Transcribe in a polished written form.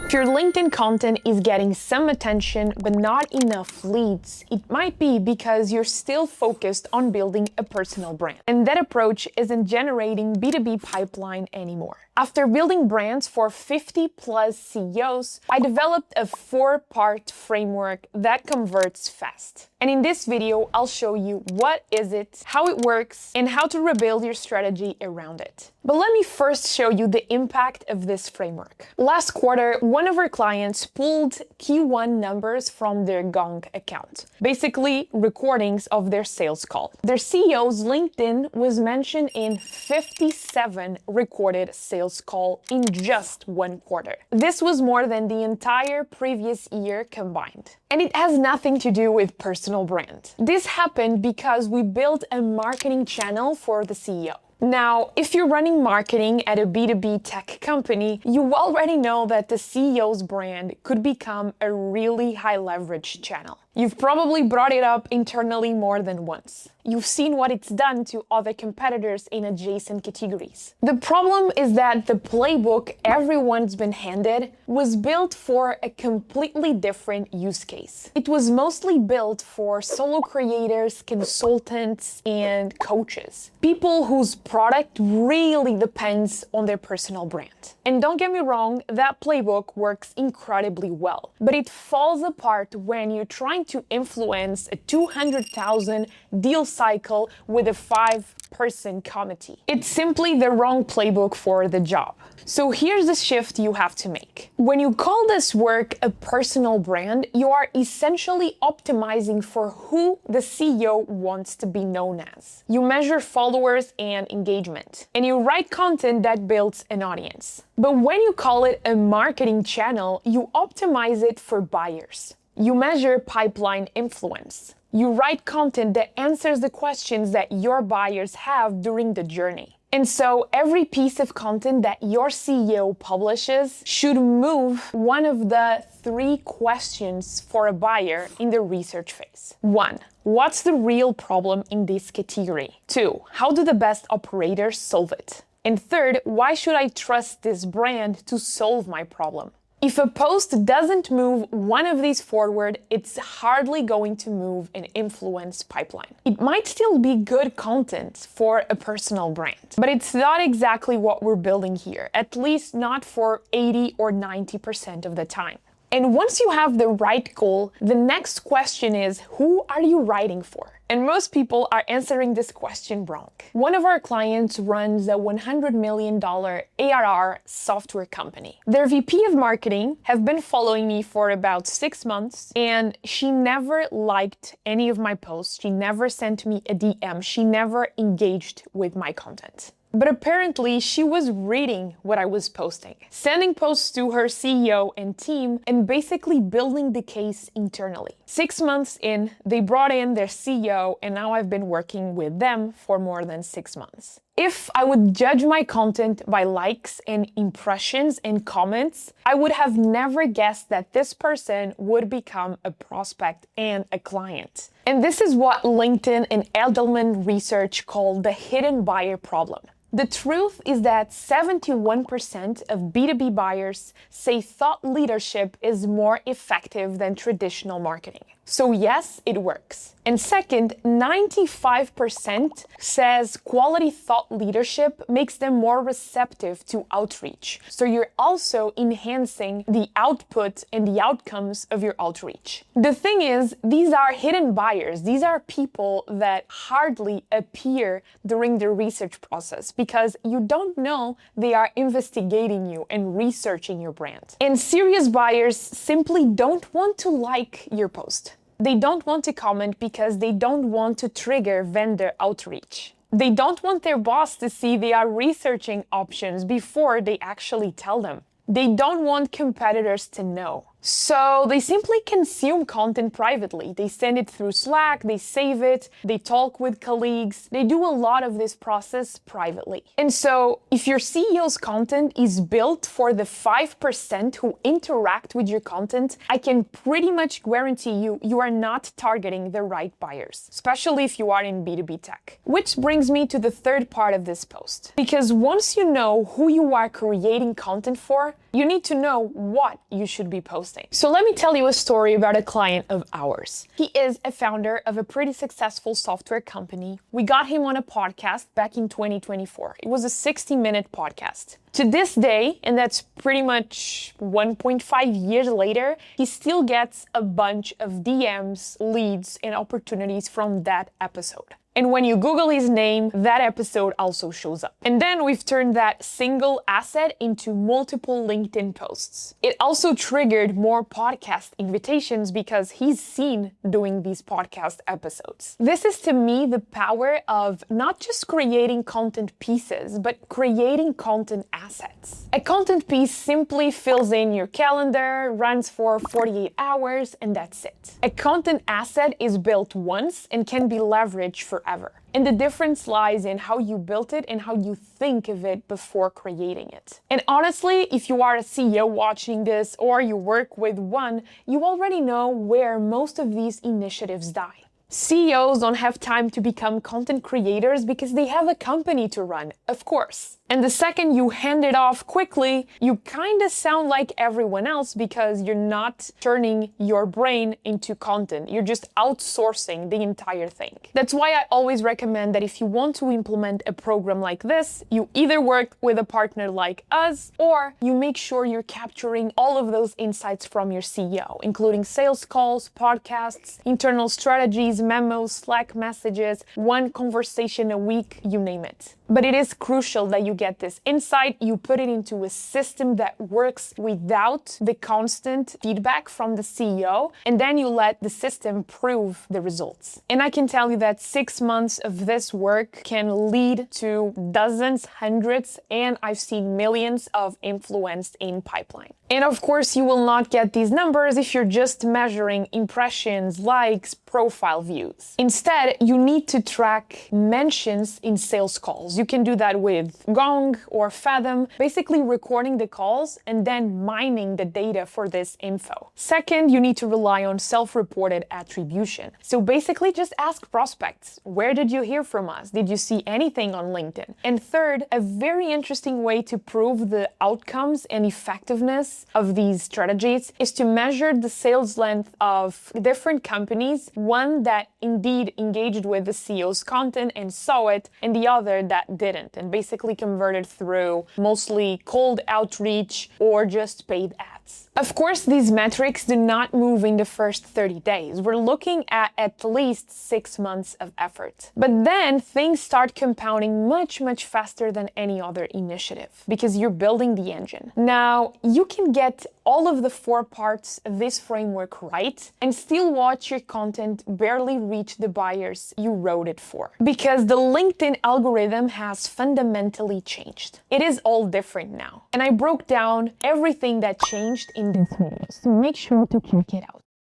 If your LinkedIn content is getting some attention but not enough leads, it might be because you're still focused on building a personal brand. And that approach isn't generating B2B pipeline anymore. After building brands for 50 plus CEOs, I developed a 4-part framework that converts fast. And in this video, I'll show you what is it, how it works, and how to rebuild your strategy around it. But let me first show you the impact of this framework. Last quarter, one of our clients pulled Q1 numbers from their Gong account, basically recordings of their sales call. Their CEO's LinkedIn was mentioned in 57 recorded sales call in just one quarter. This was more than the entire previous year combined. And it has nothing to do with personal brand. This happened because we built a marketing channel for the CEO. Now, if you're running marketing at a B2B tech company, you already know that the CEO's brand could become a really high leverage channel. You've probably brought it up internally more than once. You've seen what it's done to other competitors in adjacent categories. The problem is that the playbook everyone's been handed was built for a completely different use case. It was mostly built for solo creators, consultants, and coaches. People whose product really depends on their personal brand. And don't get me wrong, that playbook works incredibly well, but it falls apart when you're trying to influence a 200,000 deal cycle with a 5-person committee. It's simply the wrong playbook for the job. So here's the shift you have to make. When you call this work a personal brand, you are essentially optimizing for who the CEO wants to be known as. You measure followers and engagement, and you write content that builds an audience. But when you call it a marketing channel, you optimize it for buyers. You measure pipeline influence. You write content that answers the questions that your buyers have during the journey. And so every piece of content that your CEO publishes should move one of the 3 questions for a buyer in the research phase. 1. What's the real problem in this category? 2. How do the best operators solve it? And 3rd, why should I trust this brand to solve my problem? If a post doesn't move one of these forward, it's hardly going to move an influence pipeline. It might still be good content for a personal brand, but it's not exactly what we're building here, at least not for 80 or 90% of the time. And once you have the right goal, the next question is, who are you writing for? And most people are answering this question wrong. One of our clients runs a $100 million ARR software company. Their VP of marketing have been following me for about 6 months, and she never liked any of my posts. She never sent me a DM. She never engaged with my content. But apparently she was reading what I was posting, sending posts to her CEO and team, and basically building the case internally. 6 months in, they brought in their CEO, and now I've been working with them for more than 6 months. If I would judge my content by likes and impressions and comments, I would have never guessed that this person would become a prospect and a client. And this is what LinkedIn and Edelman research call the hidden buyer problem. The truth is that 71% of B2B buyers say thought leadership is more effective than traditional marketing. So yes, it works. And second, 95% says quality thought leadership makes them more receptive to outreach. So you're also enhancing the output and the outcomes of your outreach. The thing is, these are hidden buyers. These are people that hardly appear during the research process because you don't know they are investigating you and researching your brand. And serious buyers simply don't want to like your post. They don't want to comment because they don't want to trigger vendor outreach. They don't want their boss to see they are researching options before they actually tell them. They don't want competitors to know. So they simply consume content privately. They send it through Slack, they save it, they talk with colleagues. They do a lot of this process privately. And so if your CEO's content is built for the 5% who interact with your content, I can pretty much guarantee you are not targeting the right buyers, especially if you are in B2B tech. Which brings me to the 3rd part of this post. Because once you know who you are creating content for, You need to know what you should be posting. So let me tell you a story about a client of ours. He is a founder of a pretty successful software company. We got him on a podcast back in 2024. It was a 60-minute podcast. To this day, and that's pretty much 1.5 years later, he still gets a bunch of DMs, leads, and opportunities from that episode. And when you Google his name, that episode also shows up. And then we've turned that single asset into multiple LinkedIn posts. It also triggered more podcast invitations because he's seen doing these podcast episodes. This is to me the power of not just creating content pieces, but creating content assets. A content piece simply fills in your calendar, runs for 48 hours, and that's it. A content asset is built once and can be leveraged forever. And the difference lies in how you built it and how you think of it before creating it. And honestly, if you are a CEO watching this or you work with one, you already know where most of these initiatives die. CEOs don't have time to become content creators because they have a company to run, of course. And the second you hand it off quickly, you kind of sound like everyone else because you're not turning your brain into content. You're just outsourcing the entire thing. That's why I always recommend that if you want to implement a program like this, you either work with a partner like us, or you make sure you're capturing all of those insights from your CEO, including sales calls, podcasts, internal strategies, memos, Slack messages, one conversation a week, you name it. But it is crucial that you get this insight, you put it into a system that works without the constant feedback from the CEO, and then you let the system prove the results. And I can tell you that 6 months of this work can lead to dozens, hundreds, and I've seen millions of influence in pipeline. And of course, you will not get these numbers if you're just measuring impressions, likes, profile views. Instead, you need to track mentions in sales calls. You can do that with Gong or Fathom, basically recording the calls and then mining the data for this info. Second, you need to rely on self-reported attribution. So basically just ask prospects, where did you hear from us? Did you see anything on LinkedIn? And third, a very interesting way to prove the outcomes and effectiveness of these strategies is to measure the sales length of different companies, one that indeed engaged with the CEO's content and saw it, and the other that didn't, and basically converted through mostly cold outreach or just paid ads. Of course, these metrics do not move in the first 30 days. We're looking at least 6 months of effort. But then things start compounding much faster than any other initiative because you're building the engine. Now, you can get all of the 4 parts of this framework right and still watch your content barely reach the buyers you wrote it for. Because the LinkedIn algorithm has fundamentally changed. It is all different now. And I broke down everything that changed in this video, so make sure to check it out.